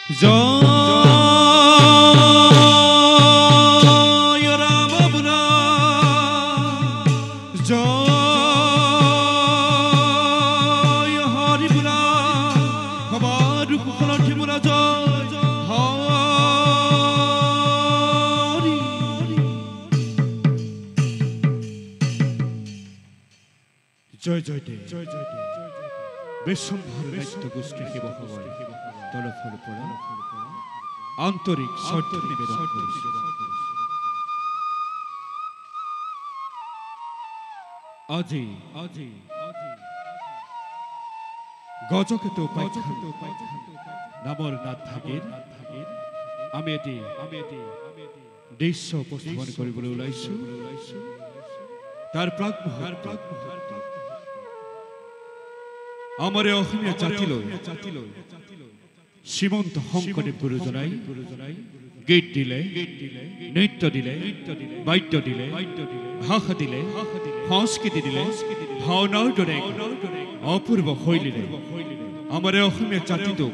জয় রাম বুড়া জয় হরি বুড়া হবার কুকলঠি বুড়া জয় হরি জয় জয় দে জয় জয় দে বিশ্বম্ভর দায়িত্ব গোষ্ঠীকে বহবার তলফল পড়া আন্তরিক শর্ত নিবেদন করিস। আজি আজি গজকেতু উপাখ্যান নামৰ নাথ ভাগীৰ আমি এটি দৃশ্য উপস্থাপন কৰিবলৈ ওলাইছো। তাৰ প্ৰাক আমাৰ অসমীয়া জাতিলৈ শ্ৰীমন্ত শংকৰদেৱ গুৰুজনাই গীত দিলে, নৃত্য দিলে, বাদ্য দিলে, ভাষা দিলে, সংস্কৃতি দিলে, ভাওনাৰ দৰে অপূৰ্ব শৈলীৰে আমাৰ অসমীয়া জাতিটোক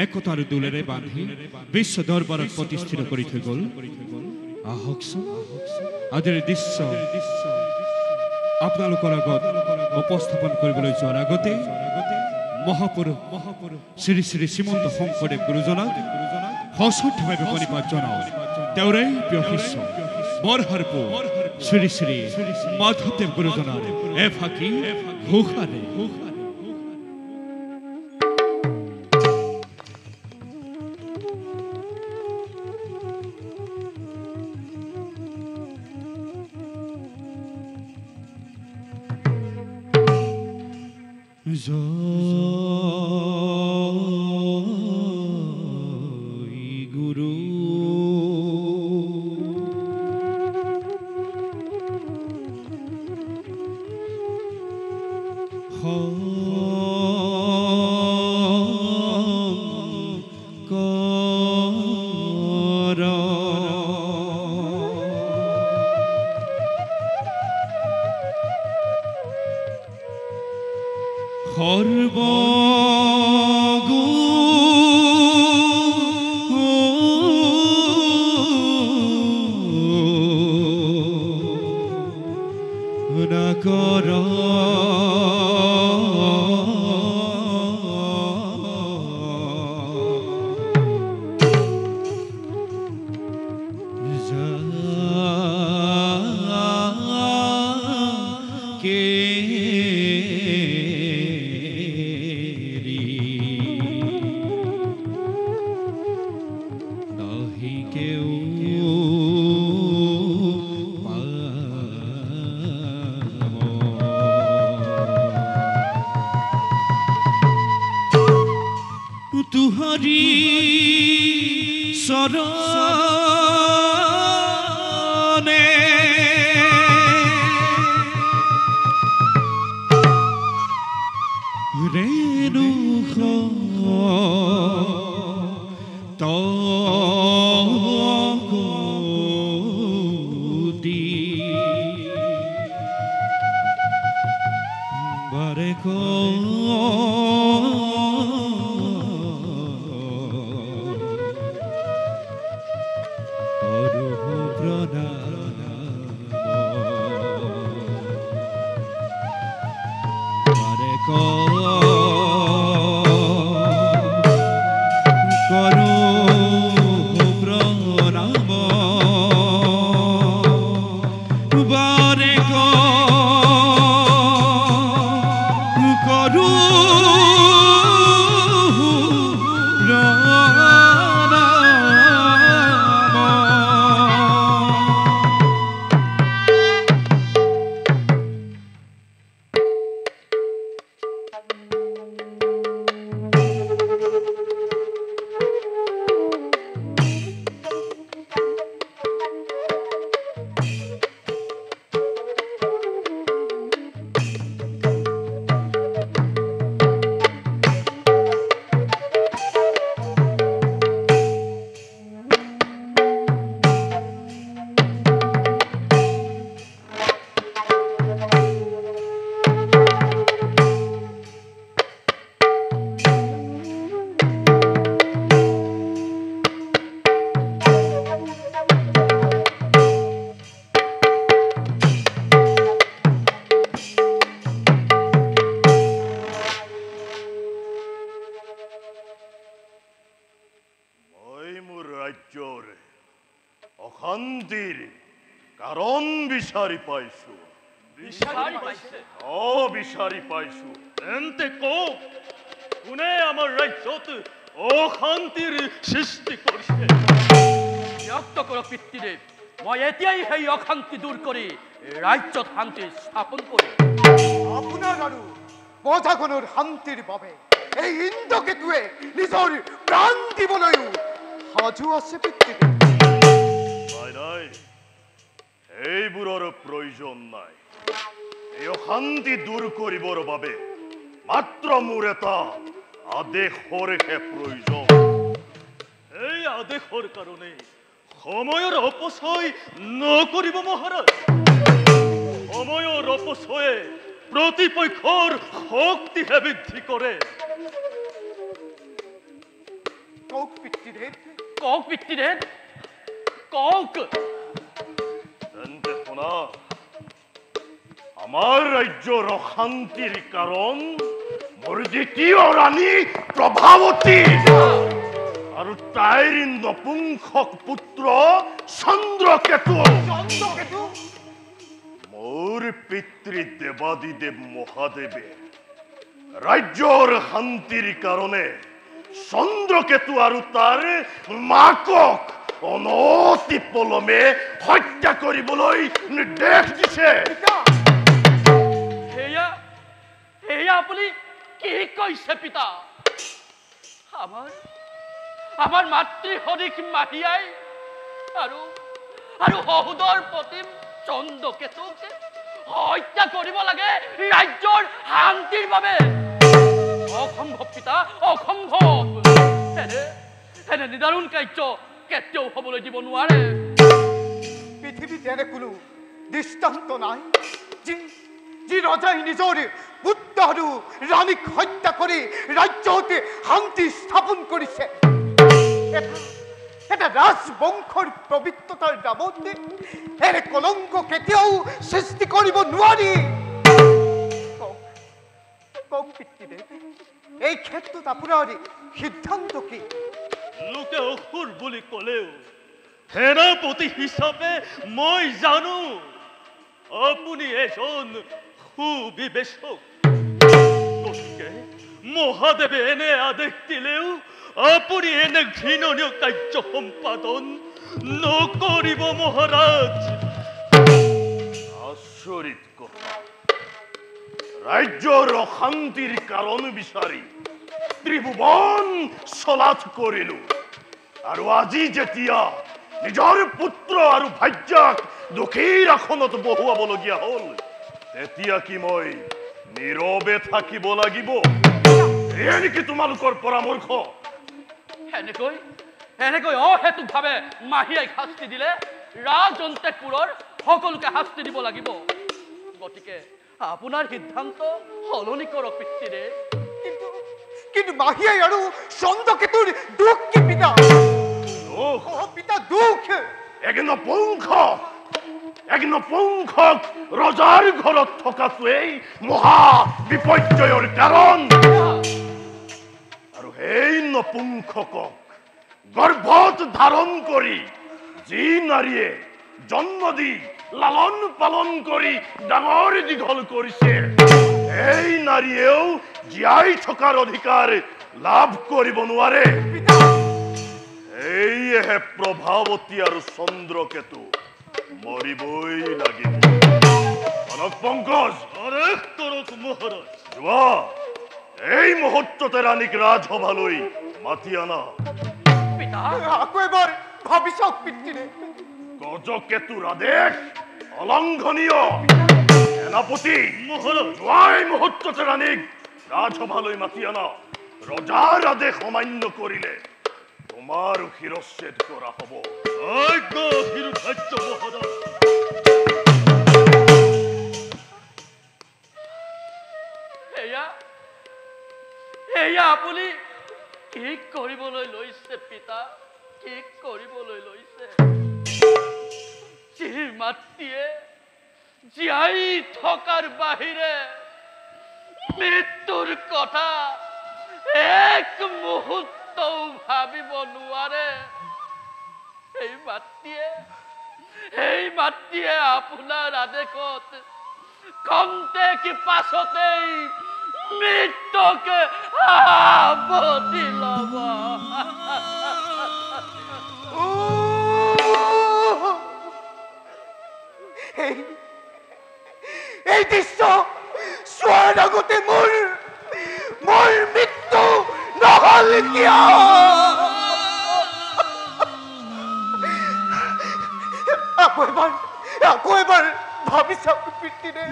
একতাৰ দোলেৰে বান্ধি বিশ্ব দৰবাৰত প্ৰতিষ্ঠিত কৰি থৈ গ'ল। আহকচোন আজিৰ দৃশ্য আপোনালোকৰ আগত উপস্থাপন কৰিবলৈ যোৱাৰ আগতে মহাপুৰুষ শ্ৰী শ্ৰী শ্ৰীমন্ত শংকৰদেৱ গুৰুজনাক সশ্ৰদ্ধভাৱে প্ৰণিপাত জনাওঁ। তেওঁৰে প্ৰিয় শিষ্য বৰহাৰপুৰ শ্ৰী শ্ৰী মাধৱদেৱ গুৰুজনাৰ এফাকি ঘোষাৰে জয় গুৰু শংকৰ সৰ্বগুণাকৰ তুহাৰি শৰণে ৰেণু তগতি বাৰে কৰো ৰাজ্যৰ অশান্তিৰ কাৰণ বিচাৰি পাইছো। বিচাৰি পাইছে? বিচাৰি পাইছো। তেন্তে কওক, কোনে আমাৰ ৰাজ্যত অশান্তিৰ সৃষ্টি কৰিছে? ব্যক্ত কৰক পিতৃদেৱ, মই এতিয়াই সেই অশান্তি দূৰ কৰি ৰাজ্যত শান্তি স্থাপন কৰিম। আপোনাৰ আৰু প্ৰজাখনৰ শান্তিৰ বাবে এই ইন্দ্ৰকেতুৱে নিজৰ প্ৰাণ দিবলৈও সাজু আছে পিতৃদেৱ। নাই, এইবোৰৰ প্ৰয়োজন নাই। এই অশান্তি দূৰ কৰিবৰ বাবে মাত্ৰ মোৰ এটা আদেশৰহে প্ৰয়োজন। এই আদেশৰ কাৰণে সময়ৰ অপচয় নকৰিব মহাৰাজ। সময়ৰ অপচয়ে প্ৰতিপক্ষৰ শক্তিহে বৃদ্ধি কৰে। কওক পিতৃদেৱ, কওক পিতৃদেৱ, কওক। তেন্তে শুনা, আমাৰ ৰাজ্যৰ অশান্তিৰ কাৰণ মোৰ দ্বিতীয় ৰাণী প্ৰভাৱতী আৰু তাইৰ নপুংসক পুত্ৰ চন্দ্ৰকেতু। মোৰ পিতৃ দেৱাদিদেৱ মহাদেৱে ৰাজ্যৰ শান্তিৰ কাৰণে চন্দ্ৰকেতু আৰু তাৰ মাকক অনতি পলমে হত্যা কৰিবলৈ নিৰ্দেশ দিছে। সেয়া আপুনি কি কৈছে পিতা? আমাৰ মাতৃ সদৃশ মাহিয়াই আৰু শহুৰৰ প্ৰতিম চন্দ্ৰকেতুক হত্যা কৰিব লাগে ৰাজ্যৰ শান্তিৰ বাবে? অসম্ভৱ পিতা, অসম্ভৱ। এনে নিদাৰুণ কাৰ্য কেতিয়াও হবলৈ দিব নোৱাৰে। পৃথিৱীত এনে কোনো দৃষ্টান্ত নাই যি ৰজাই নিজৰ পুত্ৰ আৰু ৰাণীক হত্যা কৰি ৰাজ্যত শান্তি স্থাপন কৰিছে। এটা ৰাজবংশৰ পবিত্ৰতাৰ নামত এনে কলংক কেতিয়াও সৃষ্টি কৰিব নোৱাৰি। কওক পিতৃদেৱ, এই ক্ষেত্ৰত আপোনাৰ সিদ্ধান্ত কি? লোকে অসুৰ বুলি ক'লেও সেনাপতি হিচাপে মই জানো আপুনি এজন সুবিবেচক। গতিকে মহাদেৱে এনে আদেশ দিলেও আপুনি এনে ঘৃণনীয় কাৰ্য সম্পাদন নকৰিব মহাৰাজ। আচৰিত কথা, ৰাজ্যৰ অশান্তিৰ কাৰণ বিচাৰি ত্ৰিভুৱন চলাথ কৰিলো, আৰু আজি যেতিয়া নিজৰ পুত্ৰ আৰু ভাৰ্যাক দুখীৰ আসনত বহুৱাবলগীয়া হ'ল, তেতিয়া কি মই নীৰৱে থাকিব লাগিব? এয়া নেকি তোমালোকৰ পৰামৰ্শ? এনেকৈ অহেতুকভাৱে মাহিয়াই শাস্তি দিলে ৰাজন্তেকুৰৰ সকলোকে শাস্তি দিব লাগিব। গতিকে আপোনাৰ সিদ্ধান্ত সলনি কৰক পিতৃদেৱ। কিন্তু মাহিয়াই আৰু চন্দ্ৰকেতুৰ দুখ কি পিতা? পিতা দুখ এক নপুংসক ৰজাৰ ঘৰত থকাটোৱেই মহা বিপৰ্যয়ৰ কাৰণ। আৰু সেই নপুংসকক গৰ্ভত ধাৰণ কৰি যি নাৰীয়ে জন্ম দি লালন পালন কৰি ডাঙৰ দীঘল কৰিছে, এই নাৰীয়েও জীয়াই থকাৰ অধিকাৰ লাভ কৰিব নোৱাৰে। এইহে প্ৰভাৱতী আৰু চন্দ্ৰকেতু মৰিবই লাগিব। পংকজ, মহাৰাজ। যোৱা, এই মুহূৰ্ততে ৰাণীক ৰাজসভালৈ মাতি আনা। আকৌ এবাৰ ভাবি চাওক পিতৃদেৱ। গজকেতুৰ আদেশ অলংঘনীয়। সেনাপতি, যোৱা এই মুহূৰ্ততে ৰাণীক ৰাজসভালৈ মাতি আনা। ৰজাৰ আদেশ অমান্য কৰিলে তোমাৰ শিৰচ্ছেদ কৰা হ'ব। এয়া আপুনি কি কৰিবলৈ লৈছে পিতা? কি কৰিবলৈ লৈছে? যি মাতৃয়ে জীয়াই থকাৰ বাহিৰে মৃত্যুৰ কথা এক মুহূৰ্তও ভাবিব নোৱাৰে, এই মাতৃয়ে আপোনাৰ আদেশত কমতে কি পাছতেই মৃত্যুকে আপত্তি ল'ব। এই দৃশ্য চোৱাৰ আগতে মোৰ মৃত্যু নহল কিয়? আকৌ এবাৰ ভাবি চাওক পিতৃদেৱ,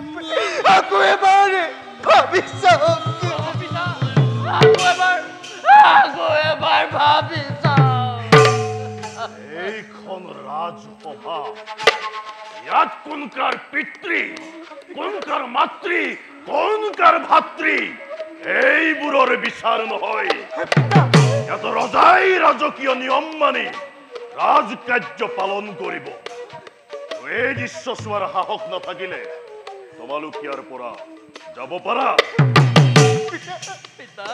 আকৌ এবাৰ ভাবি চাওক। আকৌ এবাৰ ভাবি চাওক। এইখন ৰাজসভা, ইয়াত কোন কাৰ পিতৃ, কোন কাৰ মাতৃ, কোন কাৰ ভাতৃ, এইবোৰৰ বিচাৰ নহয়। ইয়াত ৰজাই ৰাজকীয় নিয়ম মানি ৰাজকাৰ্য পালন কৰিব। এই দৃশ্য চোৱাৰ সাহস নাথাকিলে তোমালোক ইয়াৰ পৰা যাব পাৰা। পিতা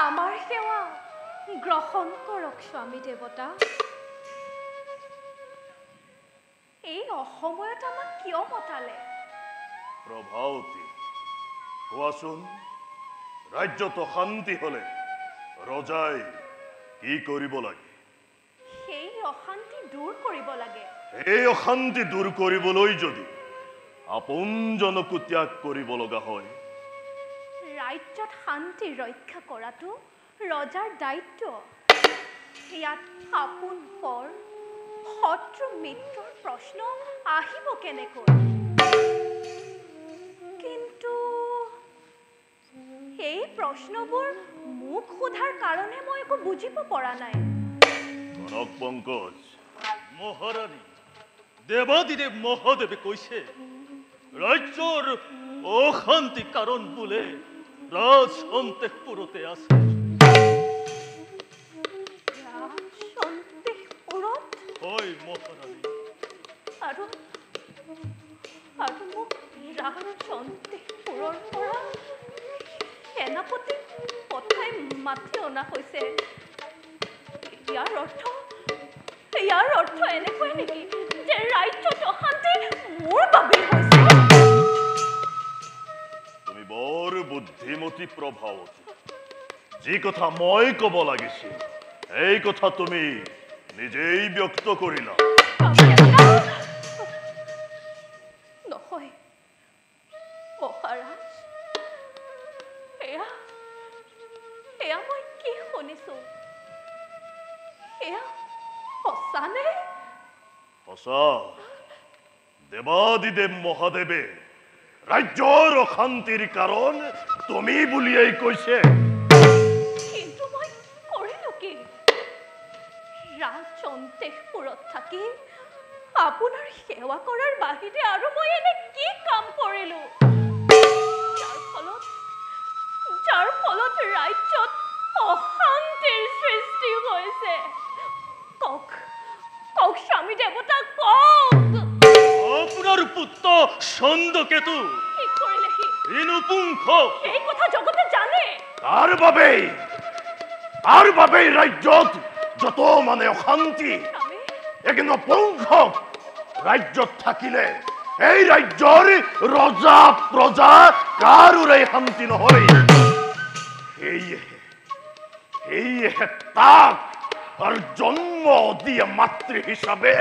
আমাৰ সেৱা গ্ৰহণ কৰক স্বামী দেৱতা। এই অসময়ত আমাক কিয় মতালে? প্ৰভাৱতী, কোৱাচোন, ৰাজ্যত অশান্তি হলে ৰজাই কি কৰিব লাগে? সেই অশান্তি দূৰ কৰিব লাগে। এই অশান্তি দূৰ কৰিবলৈ যদি আপোনজনকো ত্যাগ কৰিব লগা হয়, ৰাজ্যত শান্তি ৰক্ষা কৰাটো ৰজাৰ দায়িত্ব। ইয়াত আপোন পৰ শত্ৰু মিত্ৰৰ প্ৰশ্ন আহিব কেনেকৈ? কিন্তু এই প্ৰশ্নবোৰ মোক সোধাৰ কাৰণে মই একো বুজিব পৰা নাই। কনক পংকজ, মহাৰাণী, দেৱাদিদেৱ মহাদেৱে কৈছে ৰাজ্যৰ অশান্তি কাৰণ বোলে ৰাজ অন্তঃপুৰতে আছে। হয় মহাৰাণী। আৰু মোক ৰাজ অন্তঃপুৰৰ পৰা সেনাপতি পঠাই মাতি অনা হৈছে। ইয়াৰ অৰ্থ এনেকুৱাই নেকি যে ৰাজ্যত অশান্তি মোৰ বাবেই হৈছে? তুমি বৰ বুদ্ধিমতী প্ৰভাৱতী। যি কথা মই কব লাগিছিল এই কথা তুমি নিজেই ব্যক্ত কৰিলা। নহয় মহাৰাজ, এয়া মই কি শুনিছো? এয়া সঁচানে? সঁচা। দেৱাদিদেৱ মহাদেৱে ৰাজ্যৰ অশান্তিৰ কাৰণ তুমি বুলিয়েই কৈছে। কিন্তু মই কৰিলো কি? ৰাজ অন্তঃপুৰত থাকি আপোনাৰ সেৱা কৰাৰ বাহিৰে আৰু মই এনে কি কাম কৰিলো যাৰ ফলত ৰাজ্যত অশান্তিৰ সৃষ্টি হৈছে? কওক স্বামী দেৱতা, কওক। আপোনাৰ পুত্ৰ চন্দ্ৰকেতু কি কৰিলে সি? ইনুপুংখ এই কথা জগতে জানে। তাৰ বাবেই ৰাজ্যত যত মানে অশান্তি, একে নপুংসক ৰাজ্যত থাকিলে এই ৰাজ্যৰ ৰজা প্ৰজা কাৰোৰে শান্তি নহয়। সেয়েহে তাক আৰু জন্ম দিয়া মাতৃ হিচাপে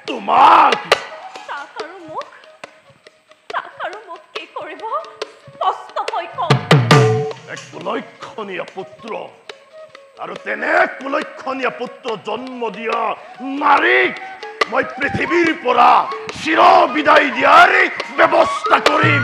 তোমাক আৰু মোক কি কৰিব স্পষ্টকৈ কওক। এক লক্ষণীয় পুত্ৰ আৰু তেনে কুলক্ষণীয় পুত্ৰ জন্ম দিয়া নাৰীক মই পৃথিৱীৰ পৰা চিৰ বিদায় দিয়াৰ ব্যৱস্থা কৰিম।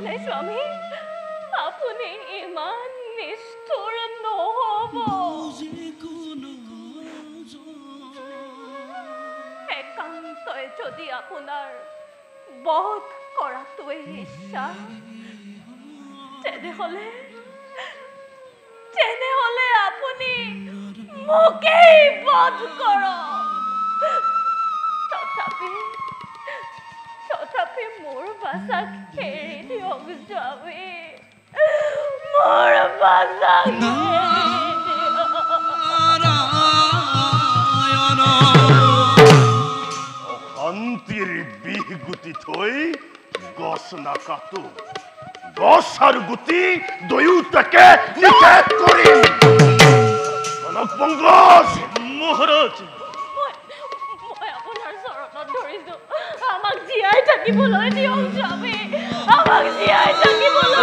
নাই স্বামী, আপুনি ইমান নিষ্ঠুৰ নহব। একান্তই যদি আপোনাৰ বধ কৰাটোৱে ইচ্ছা, তেনেহলে আপুনি মোকেই বধ কৰক। তথাপি মোৰ বাচাক এৰি দিয়ক স্বামী, মোৰ বাচাক এৰি দিয়ক। অশান্তিৰ বিষ গুটি থৈ গছ নাকাটো, গছ আৰু গুটি দুয়োটাকে নিষেধ কৰিম। কনক পংকজ, মহাৰাজ, মই আপোনাৰ চৰণত ধৰিছো, আমাক জীয়াই থাকিবলৈ দিয়ক স্বামী, আমাক জীয়াই থাকিবলৈ।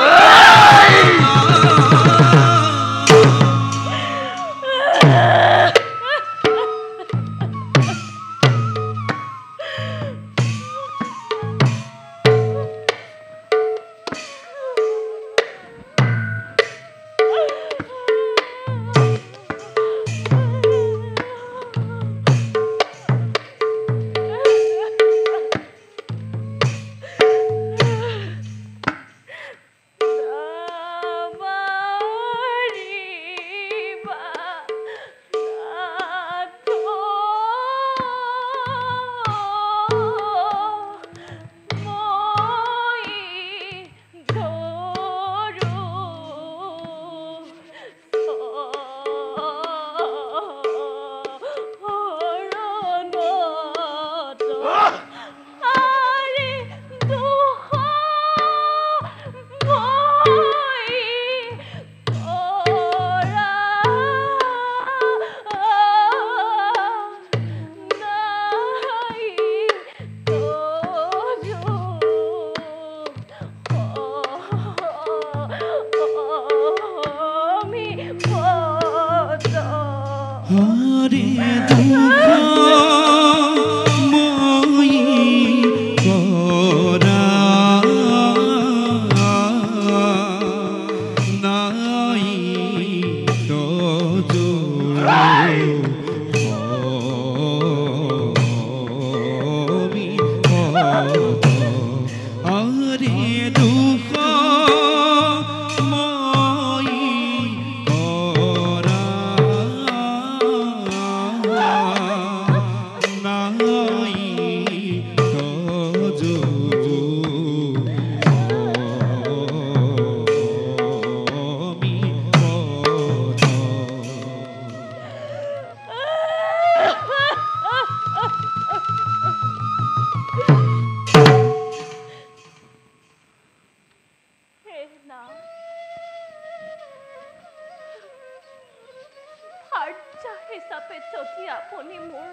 হিচাপে যদি আপুনি মোৰ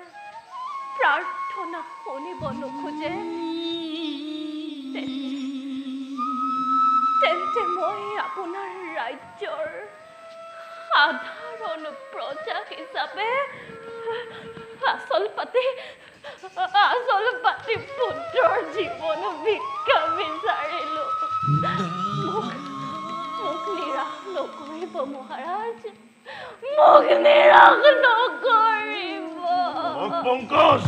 প্ৰাৰ্থনা শুনিব নোখোজে, তেন্তে মই আপোনাৰ ৰাজ্যৰ সাধাৰণ প্ৰজা হিচাপে আচল পাতি পুত্ৰৰ জীৱন ভিক্ষা বিচাৰিলো। মোক নিৰাশ নকৰিব মহাৰাজ, মোক নিৰাশ নকৰিব। পংকজ,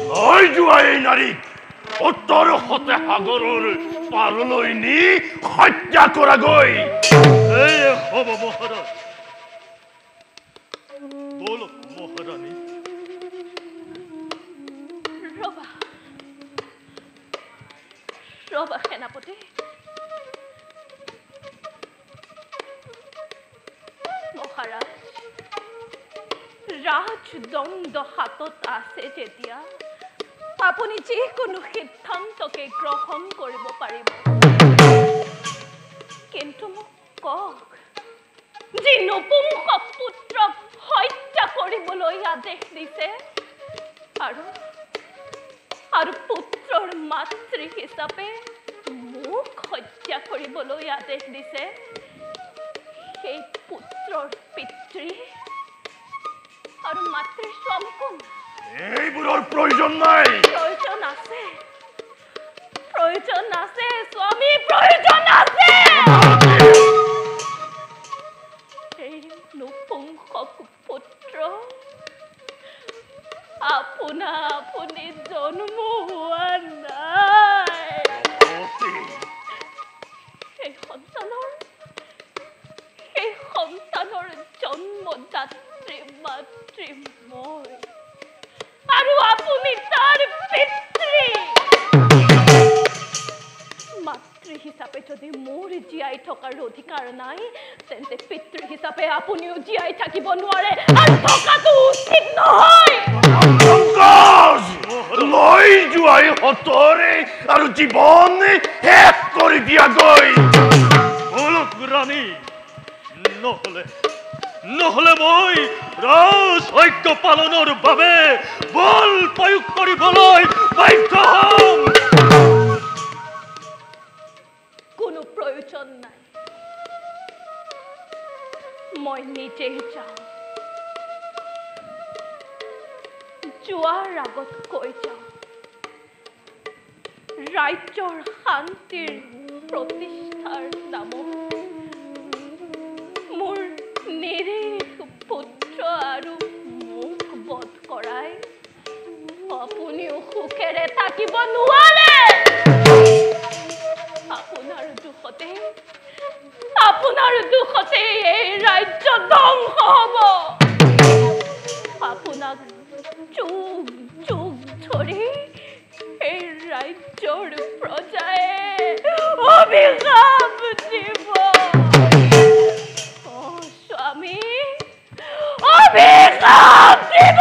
লৈ যোৱা এই নাৰীক উত্তৰ হতে সাগৰৰ পাৰলৈ নি হত্যা কৰাগৈ। এই হ'ব মহাৰাজ। বলক মহাৰাণী। ৰবা সেনাপতি, মহাৰাজ, ৰাজদণ্ড হাতত আছে যেতিয়া আপুনি যিকোনো সিদ্ধান্তকে গ্ৰহণ কৰিব পাৰিব কিন্তু মোক কওক যি নপুংসক পুত্ৰক হত্যা কৰিবলৈ আদেশ দিছে আৰু পুত্ৰৰ মাতৃ হিচাপে মোক হত্যা কৰিবলৈ আদেশ দিছে সেই পুত্ৰৰ পিতৃ আৰু মাতৃৰ স্বামী কোন এইবোৰৰ প্ৰয়োজন নাই প্ৰয়োজন আছে স্বামী প্ৰয়োজন আছে এই নপুংসক পুত্ৰ আপুনি জন্ম হোৱা নাই সেই সন্তানৰ জন্মদাত্ৰী মাতৃ মই আৰু আপুনি তাৰ পিতৃ মাতৃ হিচাপে যদি মোৰ জীয়াই থকাৰ অধিকাৰ নাই তেন্তে পিতৃ হিচাপে আপুনিও জীয়াই থাকিব নোৱাৰে আৰু থকাটো উচিত নহয় লৈ যোৱাই হতৰে আৰু জীৱন শেষ কৰি দিয়াগৈ ৰাণী নহলে মই ৰাজযজ্ঞ পালনৰ বাবে বল প্ৰয়োগ কৰিবলৈ বাধ্য হ'ম কোনো প্ৰয়োজন নাই মই নিজেই যাওঁ যোৱাৰ আগত কৈ যাওঁ ৰাজ্যৰ শান্তিৰ প্ৰতিষ্ঠাৰ নামত মোৰ নিৰীহ পুত্ৰ আৰু মোক বধ কৰাই আপুনিও সুখেৰে থাকিব নোৱাৰে আপোনাৰ দুখতে এই ৰাজ্য ধ্বংস হ'ব আপোনাক যুগ যুগ ধৰি এই ৰাজ্যৰ প্ৰজাই অভিশাপ দিব স্বামী অভিশাপ দিব